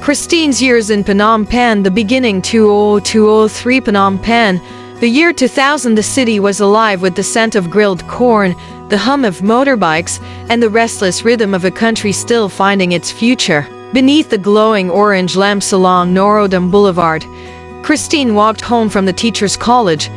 Christine's years in Phnom Penh, the beginning 2003 Phnom Penh. The year 2000, the city was alive with the scent of grilled corn, the hum of motorbikes, and the restless rhythm of a country still finding its future. Beneath the glowing orange lamps along Norodom Boulevard, Christine walked home from the teacher's college,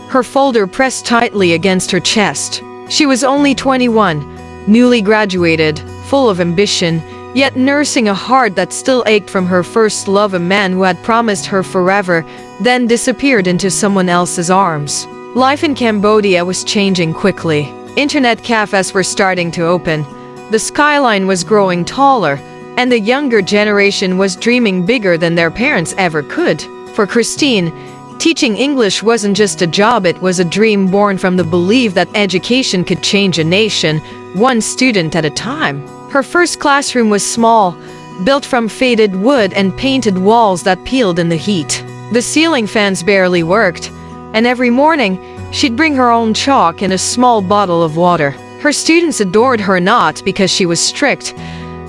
her folder pressed tightly against her chest. She was only 21, newly graduated, full of ambition, yet nursing a heart that still ached from her first love, a man who had promised her forever, then disappeared into someone else's arms. Life in Cambodia was changing quickly. Internet cafes were starting to open. The skyline was growing taller, and the younger generation was dreaming bigger than their parents ever could. For Christine, teaching English wasn't just a job, it was a dream born from the belief that education could change a nation, one student at a time. Her first classroom was small, built from faded wood and painted walls that peeled in the heat. The ceiling fans barely worked, and every morning, she'd bring her own chalk and a small bottle of water. Her students adored her not because she was strict,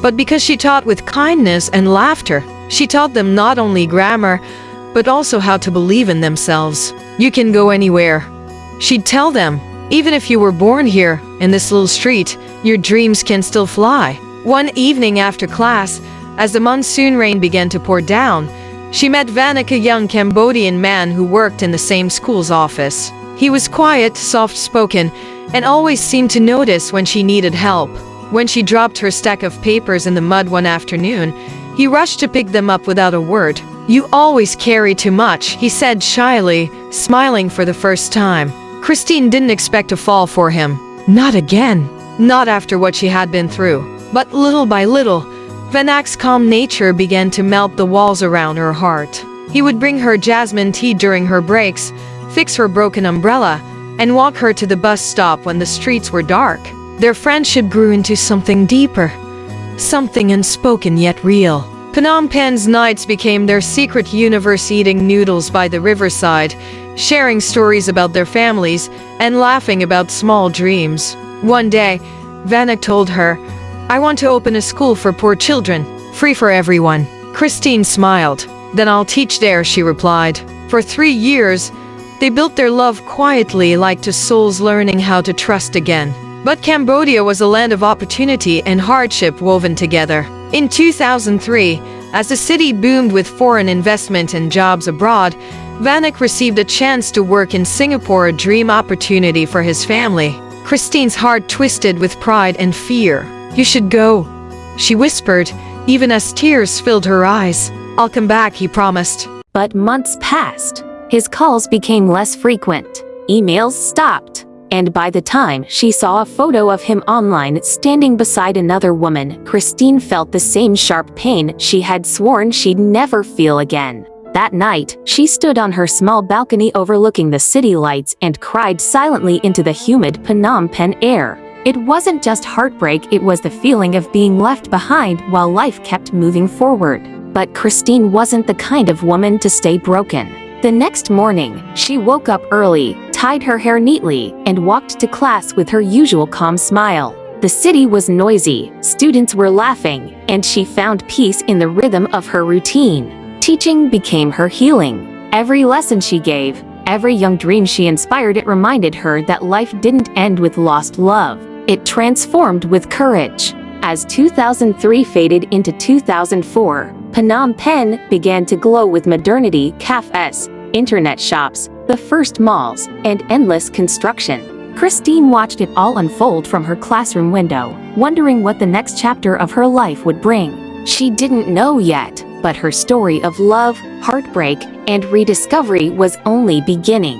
but because she taught with kindness and laughter. She taught them not only grammar, but also how to believe in themselves. You can go anywhere, she'd tell them. Even if you were born here, in this little street, your dreams can still fly. One evening after class, as the monsoon rain began to pour down, she met Vanak, a young Cambodian man who worked in the same school's office. He was quiet, soft-spoken, and always seemed to notice when she needed help. When she dropped her stack of papers in the mud one afternoon, he rushed to pick them up without a word. "You always carry too much," he said shyly, smiling for the first time. Christine didn't expect to fall for him. Not again. Not after what she had been through. But little by little, Vanak's calm nature began to melt the walls around her heart. He would bring her jasmine tea during her breaks, fix her broken umbrella, and walk her to the bus stop when the streets were dark. Their friendship grew into something deeper, something unspoken yet real. Phnom Penh's nights became their secret universe, eating noodles by the riverside, sharing stories about their families, and laughing about small dreams. One day, Vanak told her, "I want to open a school for poor children, free for everyone." Christine smiled. "Then I'll teach there," she replied. For 3 years, they built their love quietly, like two souls learning how to trust again. But Cambodia was a land of opportunity and hardship woven together. In 2003, as the city boomed with foreign investment and jobs abroad, Vanak received a chance to work in Singapore, a dream opportunity for his family. Christine's heart twisted with pride and fear. "You should go," she whispered, even as tears filled her eyes. "I'll come back," he promised. But months passed. His calls became less frequent. Emails stopped. And by the time she saw a photo of him online standing beside another woman, Christine felt the same sharp pain she had sworn she'd never feel again. That night, she stood on her small balcony overlooking the city lights and cried silently into the humid Phnom Penh air. It wasn't just heartbreak, it was the feeling of being left behind while life kept moving forward. But Christine wasn't the kind of woman to stay broken. The next morning, she woke up early, tied her hair neatly, and walked to class with her usual calm smile. The city was noisy, students were laughing, and she found peace in the rhythm of her routine. Teaching became her healing. Every lesson she gave, every young dream she inspired, it reminded her that life didn't end with lost love. It transformed with courage. As 2003 faded into 2004, Phnom Penh began to glow with modernity, cafes, internet shops, the first malls, and endless construction. Christine watched it all unfold from her classroom window, wondering what the next chapter of her life would bring. She didn't know yet, but her story of love, heartbreak, and rediscovery was only beginning.